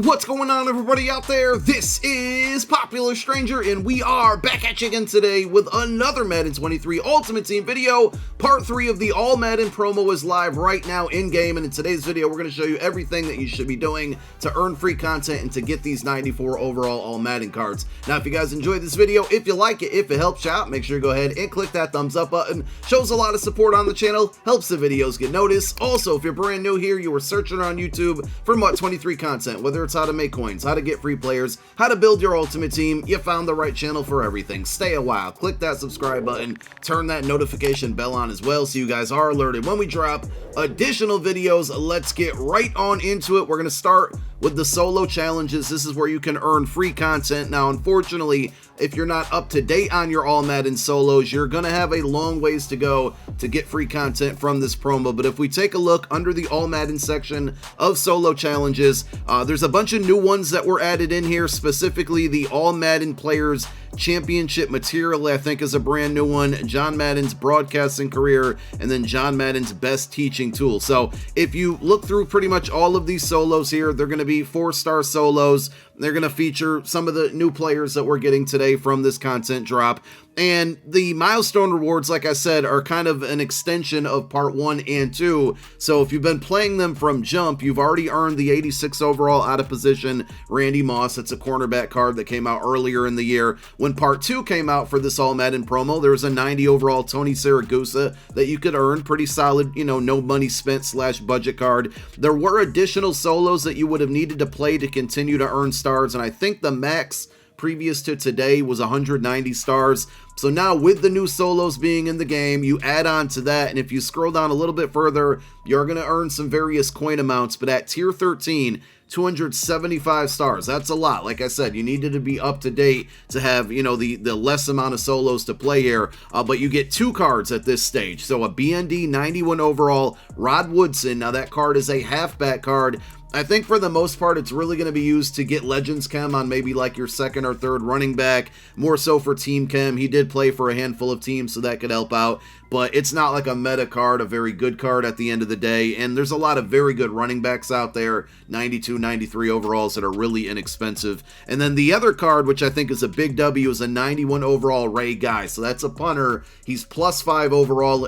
What's going on, everybody out there? This is Popular Stranger, and we are back at you again today with another Madden 23 Ultimate Team video. Part 3 of the All Madden promo is live right now in-game, and in today's video, we're going to show you everything that you should be doing to earn free content and to get these 94 overall All Madden cards. Now, if you guys enjoyed this video, if you like it, if it helps you out, make sure you go ahead and click that thumbs up button. Shows a lot of support on the channel, helps the videos get noticed. Also, if you're brand new here, you were searching on YouTube for MUT23 content, whether it's how to make coins, how to get free players, how to build your ultimate team, you found the right channel for everything. Stay a while, click that subscribe button, turn that notification bell on as well so you guys are alerted when we drop additional videos. Let's get right on into it. We're going to start with the solo challenges. This is where you can earn free content. Now, unfortunately, if you're not up to date on your All Madden solos, you're going to have a long ways to go to get free content from this promo. But if we take a look under the All Madden section of solo challenges, there's a bunch of new ones that were added in here, specifically the All Madden Players Championship material, I think, is a brand new one, John Madden's broadcasting career, and then John Madden's best teaching tool. So if you look through pretty much all of these solos here, they're going to be 4-star solos. They're going to feature some of the new players that we're getting today from this content drop. And the milestone rewards, like I said, are kind of an extension of part 1 and 2. So if you've been playing them from jump, you've already earned the 86 overall out of position Randy Moss. It's a cornerback card that came out earlier in the year. When part 2 came out for this All Madden promo, there was a 90 overall Tony Siragusa that you could earn. Pretty solid, no money spent / budget card. There were additional solos that you would have needed to play to continue to earn stars, and I think the max previous to today was 190 stars. So now with the new solos being in the game, you add on to that, and if you scroll down a little bit further, you're going to earn some various coin amounts. But at tier 13, 275 stars. That's a lot. Like I said, you needed to be up to date to have, the less amount of solos to play here. But you get 2 cards at this stage. So a BND 91 overall Rod Woodson. Now that card is a halfback card. I think for the most part, it's really going to be used to get Legends Chem on maybe like your second or third running back, more so for Team Chem. He did play for a handful of teams, so that could help out. But it's not like a meta card, a very good card at the end of the day. And there's a lot of very good running backs out there, 92, 93 overalls that are really inexpensive. And then the other card, which I think is a big W, is a 91 overall Ray Guy. So that's a punter. He's +5 overall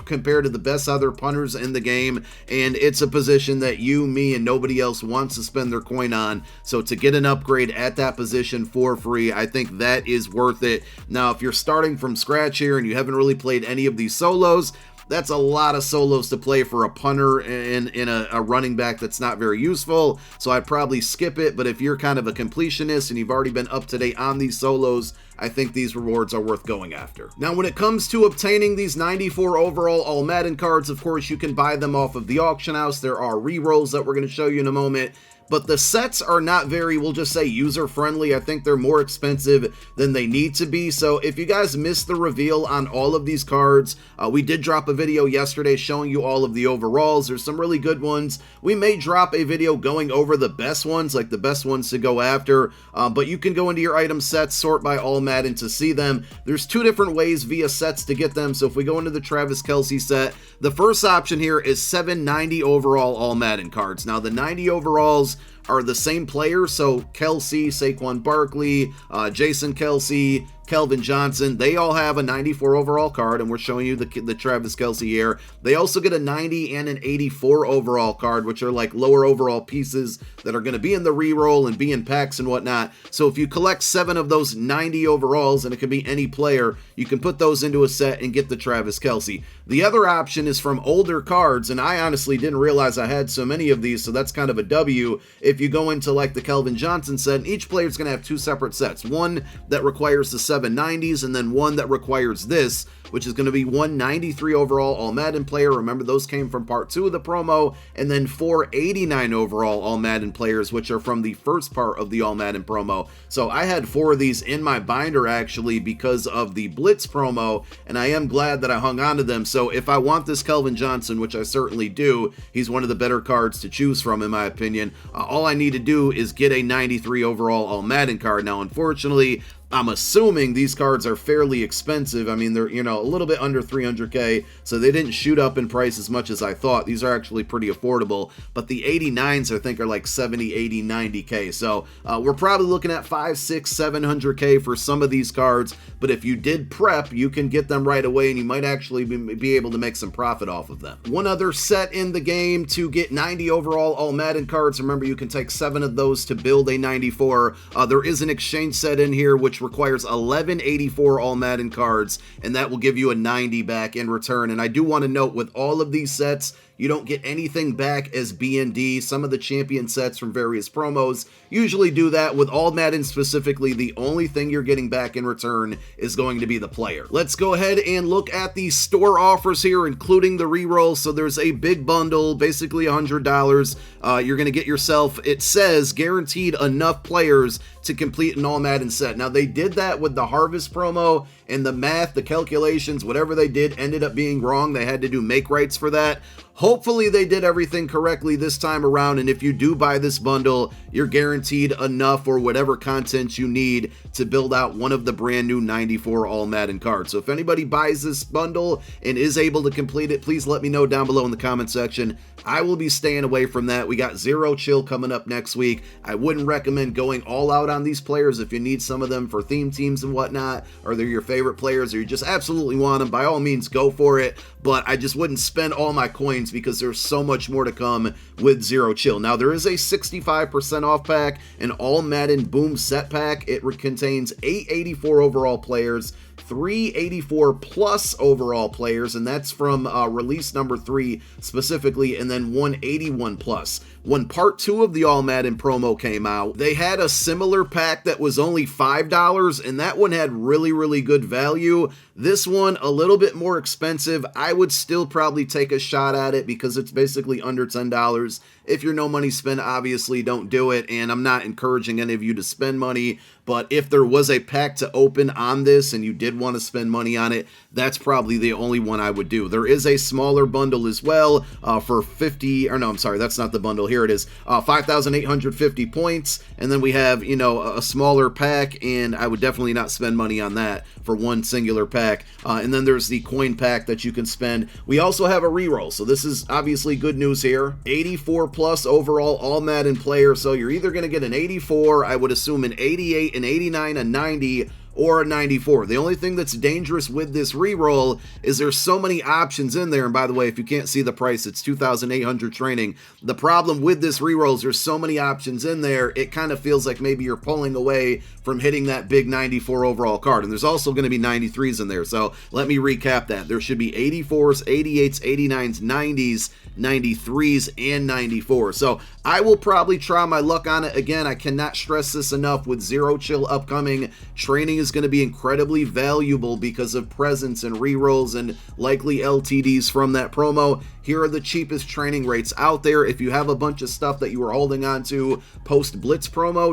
compared to the best other punters in the game. And it's a position that you, me, and nobody else wants to spend their coin on. So to get an upgrade at that position for free, I think that is worth it. Now, if you're starting from scratch here and you haven't really played any of these solos, that's a lot of solos to play for a punter and a running back that's not very useful. So I'd probably skip it. But if you're kind of a completionist and you've already been up to date on these solos, I think these rewards are worth going after. Now, when it comes to obtaining these 94 overall All Madden cards, of course, you can buy them off of the auction house. There are re-rolls that we're going to show you in a moment. But the sets are not very, we'll just say, user-friendly. I think they're more expensive than they need to be. So if you guys missed the reveal on all of these cards, we did drop a video yesterday showing you all of the overalls. There's some really good ones. We may drop a video going over the best ones, like the best ones to go after. But you can go into your item sets, sort by All Madden to see them. There's 2 different ways via sets to get them. So if we go into the Travis Kelce set, the first option here is 790 overall All Madden cards. Now, the 90 overalls are the same players, so Kelce, Saquon Barkley, Jason Kelce, Kelvin Johnson, they all have a 94 overall card, and we're showing you the Travis Kelce here. They also get a 90 and an 84 overall card, which are like lower overall pieces that are going to be in the reroll and be in packs and whatnot. So if you collect 7 of those 90 overalls, and it can be any player, you can put those into a set and get the Travis Kelce. The other option is from older cards, and I honestly didn't realize I had so many of these, so that's kind of a W. If you go into like the Kelvin Johnson set, each player is going to have 2 separate sets. One that requires the 790s, and then one that requires this, which is going to be 193 overall All Madden player. Remember, those came from part 2 of the promo, and then 489 overall All Madden players, which are from the first part of the All Madden promo. So I had 4 of these in my binder actually because of the Blitz promo, and I am glad that I hung on to them. So if I want this Kelvin Johnson, which I certainly do, he's one of the better cards to choose from in my opinion, all I need to do is get a 93 overall All Madden card. Now, unfortunately, I'm assuming these cards are fairly expensive. I mean, they're, you know, a little bit under 300k, so they didn't shoot up in price as much as I thought. These are actually pretty affordable, but the 89s I think are like 70, 80, 90k. So we're probably looking at 5, 6, 700k for some of these cards, but if you did prep, you can get them right away and you might actually be able to make some profit off of them. One other set in the game to get 90 overall all Madden cards. Remember, you can take 7 of those to build a 94. There is an exchange set in here which requires 1184 all Madden cards, and that will give you a 90 back in return. And I do want to note, with all of these sets, you don't get anything back as B&D. Some of the champion sets from various promos usually do that. With all Madden specifically, the only thing you're getting back in return is going to be the player. Let's go ahead and look at the store offers here, including the reroll. So there's a big bundle, basically $100. You're going to get yourself, it says, guaranteed enough players to complete an all Madden set. Now, they did that with the Harvest promo, and the math, the calculations, whatever they did ended up being wrong. They had to do make rights for that. Hopefully they did everything correctly this time around, and if you do buy this bundle, you're guaranteed enough or whatever content you need to build out one of the brand new 94 all Madden cards. So if anybody buys this bundle and is able to complete it, please let me know down below in the comment section. I will be staying away from that. We got Zero Chill coming up next week. I wouldn't recommend going all out on these players. If you need some of them for theme teams and whatnot, or they're your favorite players, or you just absolutely want them, by all means go for it. But I just wouldn't spend all my coins because there's so much more to come with Zero Chill. Now, there is a 65% off pack, an all Madden Boom set pack. It contains 884 overall players, 384 plus overall players, and that's from release number 3 specifically, and then 181 plus. When part 2 of the All Madden promo came out, they had a similar pack that was only $5, and that one had really, really good value. This one, a little bit more expensive. I would still probably take a shot at it because it's basically under $10. If you're no money spent, obviously don't do it, and I'm not encouraging any of you to spend money, but if there was a pack to open on this and you did want to spend money on it, that's probably the only one I would do. There is a smaller bundle as well for 50, or no, I'm sorry, that's not the bundle. Here it is, 5,850 points, and then we have, you know, a smaller pack, and I would definitely not spend money on that for one singular pack. And then there's the coin pack that you can spend. We also have a reroll, so this is obviously good news here. 84 plus overall all Madden player, so you're either going to get an 84, I would assume an 88, an 89, a 90, or a 94. The only thing that's dangerous with this reroll is there's so many options in there. And by the way, if you can't see the price, it's 2,800 training. The problem with this reroll is there's so many options in there, it kind of feels like maybe you're pulling away from hitting that big 94 overall card. And there's also going to be 93s in there. So let me recap that. There should be 84s, 88s, 89s, 90s, 93s, and 94. So I will probably try my luck on it. Again, I cannot stress this enough. With Zero Chill upcoming, training is going to be incredibly valuable because of presents and rerolls and likely LTDs from that promo. Here are the cheapest training rates out there. If you have a bunch of stuff that you were holding on to post Blitz promo,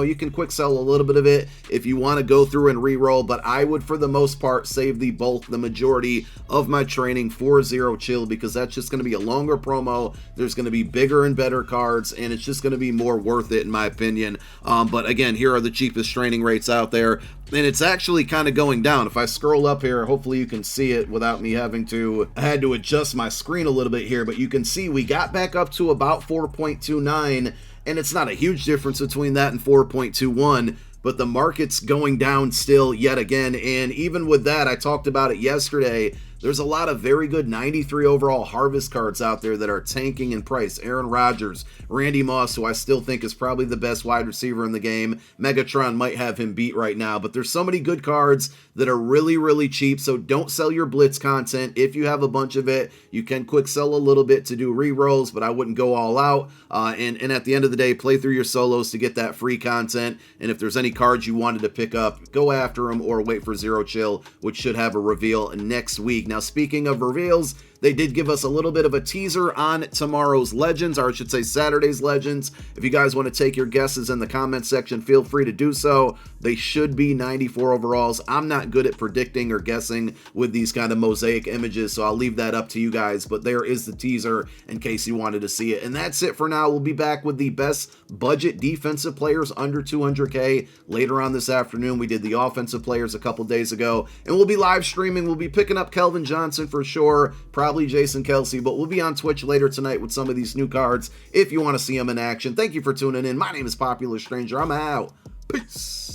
you can quick sell a little bit of it if you want to go through and reroll, but I would for the most part save the majority of my training for Zero Chill because that's just going to be a longer promo. There's going to be bigger and better cards, and it's just going to be more worth it in my opinion. But again, here are the cheapest training rates out there, and it's actually kind of going down. If I scroll up here, hopefully you can see it without me having to, I had to adjust my screen a little bit here, but you can see we got back up to about 4.29, and it's not a huge difference between that and 4.21, but the market's going down still yet again. And even with that, I talked about it yesterday, there's a lot of very good 93 overall Harvest cards out there that are tanking in price. Aaron Rodgers, Randy Moss, who I still think is probably the best wide receiver in the game. Megatron might have him beat right now, but there's so many good cards that are really, really cheap, so don't sell your Blitz content. If you have a bunch of it, you can quick sell a little bit to do re-rolls, but I wouldn't go all out. And at the end of the day, play through your solos to get that free content, and if there's any cards you wanted to pick up, go after them or wait for Zero Chill, which should have a reveal next week. Now, speaking of reveals, They did give us a little bit of a teaser on tomorrow's Legends, or I should say Saturday's Legends. If you guys want to take your guesses in the comment section, feel free to do so. They should be 94 overalls. I'm not good at predicting or guessing with these kind of mosaic images, so I'll leave that up to you guys, but there is the teaser in case you wanted to see it. And that's it for now. We'll be back with the best budget defensive players under 200K later on this afternoon. We did the offensive players a couple days ago, and we'll be live streaming. We'll be picking up Kelvin Johnson for sure, probably Jason Kelsey, but we'll be on Twitch later tonight with some of these new cards if you want to see them in action. Thank you for tuning in. My name is Popular Stranger. I'm out. Peace.